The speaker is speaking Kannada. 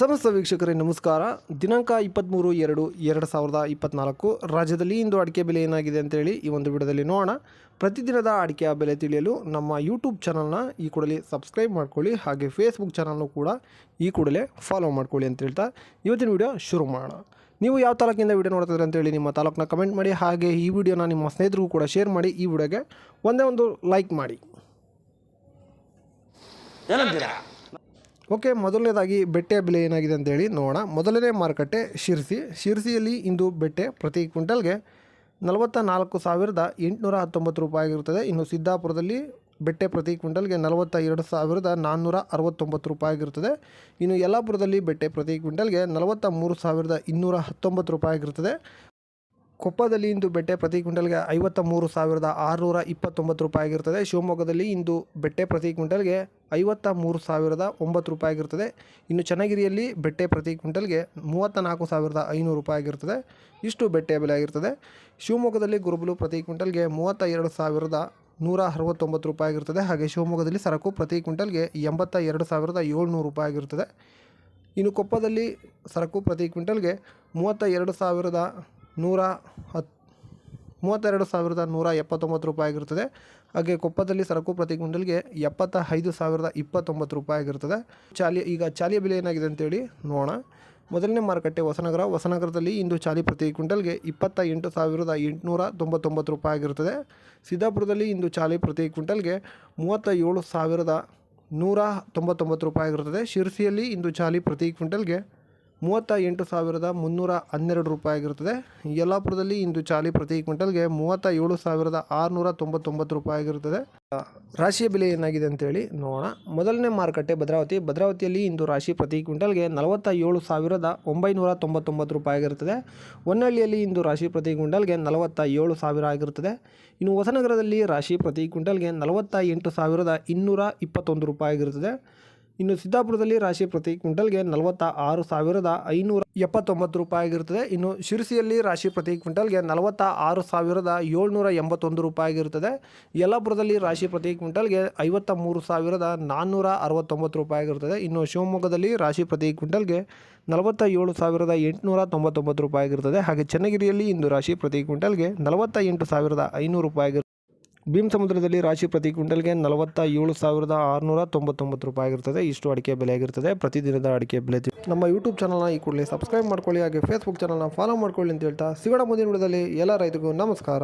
ಸಮಸ್ತ ವೀಕ್ಷಕರೇ ನಮಸ್ಕಾರ. ದಿನಾಂಕ 23/2/2024 ರಾಜ್ಯದಲ್ಲಿ ಇಂದು ಅಡಿಕೆ ಬೆಲೆ ಏನಾಗಿದೆ ಅಂತೇಳಿ ಈ ಒಂದು ವಿಡಿಯೋದಲ್ಲಿ ನೋಡೋಣ. ಪ್ರತಿದಿನದ ಅಡಿಕೆಯ ಬೆಲೆ ತಿಳಿಯಲು ನಮ್ಮ ಯೂಟ್ಯೂಬ್ ಚಾನಲ್ನ ಈ ಕೂಡಲೇ ಸಬ್ಸ್ಕ್ರೈಬ್ ಮಾಡ್ಕೊಳ್ಳಿ, ಹಾಗೆ ಫೇಸ್ಬುಕ್ ಚಾನಲ್ನು ಕೂಡ ಈ ಕೂಡಲೇ ಫಾಲೋ ಮಾಡ್ಕೊಳ್ಳಿ ಅಂತ ಹೇಳ್ತಾ ಇವತ್ತಿನ ವಿಡಿಯೋ ಶುರು ಮಾಡೋಣ. ನೀವು ಯಾವ ತಾಲೂಕಿಂದ ವಿಡಿಯೋ ನೋಡ್ತಿದ್ರೆ ಅಂತೇಳಿ ನಿಮ್ಮ ತಾಲೂಕನ್ನ ಕಮೆಂಟ್ ಮಾಡಿ, ಹಾಗೆ ಈ ವಿಡಿಯೋನ ನಿಮ್ಮ ಸ್ನೇಹಿತರಿಗೂ ಕೂಡ ಶೇರ್ ಮಾಡಿ. ಈ ವಿಡಿಯೋಗೆ ಒಂದೇ ಒಂದು ಲೈಕ್ ಮಾಡಿ. ಓಕೆ, ಮೊದಲನೇದಾಗಿ ಬೆಟ್ಟೆಯ ಬೆಲೆ ಏನಾಗಿದೆ ಅಂತೇಳಿ ನೋಡೋಣ. ಮೊದಲನೇ ಮಾರುಕಟ್ಟೆ ಶಿರ್ಸಿಯಲ್ಲಿ ಇಂದು ಬೆಟ್ಟೆ ಪ್ರತಿ ಕ್ವಿಂಟಲ್ಗೆ 44,819 ರೂಪಾಯಿ ಆಗಿರುತ್ತದೆ. ಇನ್ನು ಸಿದ್ದಾಪುರದಲ್ಲಿ ಬೆಟ್ಟೆ ಪ್ರತಿ ಕ್ವಿಂಟಲ್ಗೆ 42,469 ರೂಪಾಯಿ ಆಗಿರುತ್ತದೆ. ಇನ್ನು ಯಲ್ಲಾಪುರದಲ್ಲಿ ಬೆಟ್ಟೆ ಪ್ರತಿ ಕ್ವಿಂಟಲ್ಗೆ 43,219 ರೂಪಾಯಿ ಆಗಿರುತ್ತದೆ. ಕೊಪ್ಪದಲ್ಲಿ ಇಂದು ಬೆಟ್ಟೆ ಪ್ರತಿ ಕ್ವಿಂಟಲ್ಗೆ 53,629 ರೂಪಾಯಿ ಆಗಿರ್ತದೆ. ಶಿವಮೊಗ್ಗದಲ್ಲಿ ಇಂದು ಬೆಟ್ಟೆ ಪ್ರತಿ ಕ್ವಿಂಟಲ್ಗೆ 53,009 ರೂಪಾಯಿ ಆಗಿರ್ತದೆ. ಇನ್ನು ಚನ್ನಗಿರಿಯಲ್ಲಿ ಬೆಟ್ಟೆ ಪ್ರತಿ ಕ್ವಿಂಟಲ್ಗೆ 34,500 ರೂಪಾಯಿ ಆಗಿರ್ತದೆ. ಇಷ್ಟು ಬೆಟ್ಟೆಯ ಬೆಲೆ ಆಗಿರ್ತದೆ. ಶಿವಮೊಗ್ಗದಲ್ಲಿ ಗುರುಬಲು ಪ್ರತಿ ಕ್ವಿಂಟಲ್ಗೆ 32,169 ರೂಪಾಯಿ ಆಗಿರ್ತದೆ. ಹಾಗೆ ಶಿವಮೊಗ್ಗದಲ್ಲಿ ಸರಕು ಪ್ರತಿ ಕ್ವಿಂಟಲ್ಗೆ 82,700 ರೂಪಾಯಿ ಆಗಿರ್ತದೆ. ಇನ್ನು ಕೊಪ್ಪದಲ್ಲಿ ಸರಕು ಪ್ರತಿ ಕ್ವಿಂಟಲ್ಗೆ 32,179 ರೂಪಾಯಿ ಆಗಿರುತ್ತದೆ. ಹಾಗೆ ಕೊಪ್ಪದಲ್ಲಿ ಸರಕು ಪ್ರತಿ ಕ್ವಿಂಟಲ್ಗೆ 75,029 ರೂಪಾಯಿ ಆಗಿರ್ತದೆ. ಈಗ ಚಾಲಿಯ ಬೆಲೆ ಏನಾಗಿದೆ ಅಂತೇಳಿ ನೋಡೋಣ. ಮೊದಲನೇ ಮಾರುಕಟ್ಟೆ ಹೊಸನಗರದಲ್ಲಿ ಇಂದು ಚಾಲಿ ಪ್ರತಿ ಕ್ವಿಂಟಲ್ಗೆ 28,899 ರೂಪಾಯಿ ಆಗಿರುತ್ತದೆ. ಸಿದ್ದಾಪುರದಲ್ಲಿ ಇಂದು ಚಾಲಿ ಪ್ರತಿ ಕ್ವಿಂಟಲ್ಗೆ 37,199 ರೂಪಾಯಿ ಆಗಿರುತ್ತದೆ. ಶಿರ್ಸಿಯಲ್ಲಿ ಇಂದು ಚಾಲಿ ಪ್ರತಿ ಕ್ವಿಂಟಲ್ಗೆ 38,312 ರೂಪಾಯಿ ಆಗಿರುತ್ತದೆ. ಯಲ್ಲಾಪುರದಲ್ಲಿ ಇಂದು ಚಾಲಿ ಪ್ರತಿ ಕ್ವಿಂಟಲ್ಗೆ 37,699 ರೂಪಾಯಿ ಆಗಿರುತ್ತದೆ. ರಾಶಿಯ ಬೆಲೆ ಏನಾಗಿದೆ ಅಂತೇಳಿ ನೋಡೋಣ. ಮೊದಲನೇ ಮಾರುಕಟ್ಟೆ ಭದ್ರಾವತಿಯಲ್ಲಿ ಇಂದು ರಾಶಿ ಪ್ರತಿ ಕ್ವಿಂಟಲ್ಗೆ 47,999 ರೂಪಾಯಿ ಆಗಿರುತ್ತದೆ. ಹೊನ್ನಳ್ಳಿಯಲ್ಲಿ ಇಂದು ರಾಶಿ ಪ್ರತಿ ಕ್ವಿಂಟಲ್ಗೆ 47,000 ಆಗಿರುತ್ತದೆ. ಇನ್ನು ಹೊಸನಗರದಲ್ಲಿ ರಾಶಿ ಪ್ರತಿ ಕ್ವಿಂಟಲ್ಗೆ 48,221 ರೂಪಾಯಿ ಆಗಿರುತ್ತದೆ. ಇನ್ನು ಸಿದ್ದಾಪುರದಲ್ಲಿ ರಾಶಿ ಪ್ರತಿ ಕ್ವಿಂಟಲ್ಗೆ 46,579 ರೂಪಾಯಿ ಆಗಿರುತ್ತದೆ. ಇನ್ನು ಶಿರಸಿಯಲ್ಲಿ ರಾಶಿ ಪ್ರತಿ ಕ್ವಿಂಟಲ್ಗೆ 46,781 ರೂಪಾಯಿ ಆಗಿರುತ್ತದೆ. ಯಲ್ಲಾಪುರದಲ್ಲಿ ರಾಶಿ ಪ್ರತಿ ಕ್ವಿಂಟಲ್ಗೆ 53,469 ರೂಪಾಯಿ ಆಗಿರುತ್ತದೆ. ಇನ್ನು ಶಿವಮೊಗ್ಗದಲ್ಲಿ ರಾಶಿ ಪ್ರತಿ ಕ್ವಿಂಟಲ್ಗೆ 47,899 ರೂಪಾಯಿ ಆಗಿರುತ್ತದೆ. ಹಾಗೆ ಚನ್ನಗಿರಿಯಲ್ಲಿ ಇಂದು ರಾಶಿ ಪ್ರತಿ ಕ್ವಿಂಟಲ್ಗೆ 48,500 ರೂಪಾಯಿ ಆಗಿರುತ್ತದೆ. ಭೀಮಸಮುದ್ರದಲ್ಲಿ ರಾಶಿ ಪ್ರತಿ ಕ್ವಿಂಟಲ್ಗೆ 47,699 ರೂಪಾಯಿ ಆಗಿರ್ತದೆ. ಇಷ್ಟು ಅಡಿಕೆ ಬೆಲೆ ಆಗಿರ್ತದೆ. ಪ್ರತಿದಿನದ ಅಡಿಕೆ ಬೆಲೆ ನಮ್ಮ ಯೂಟ್ಯೂಬ್ ಚಾನಲ್ನ ಈ ಕೂಡಲೇ ಸಬ್ಸ್ಕ್ರೈಬ್ ಮಾಡ್ಕೊಳ್ಳಿ, ಹಾಗೆ ಫೇಸ್ಬುಕ್ ಚಾನಲ್ನ ಫಾಲೋ ಮಾಡ್ಕೊಳ್ಳಿ ಅಂತ ಹೇಳ್ತಾ ಸಿಗೋಣ ಮುಂದಿನ ವಿಡಿಯೋದಲ್ಲಿ. ಎಲ್ಲ ರೈತರಿಗೂ ನಮಸ್ಕಾರ.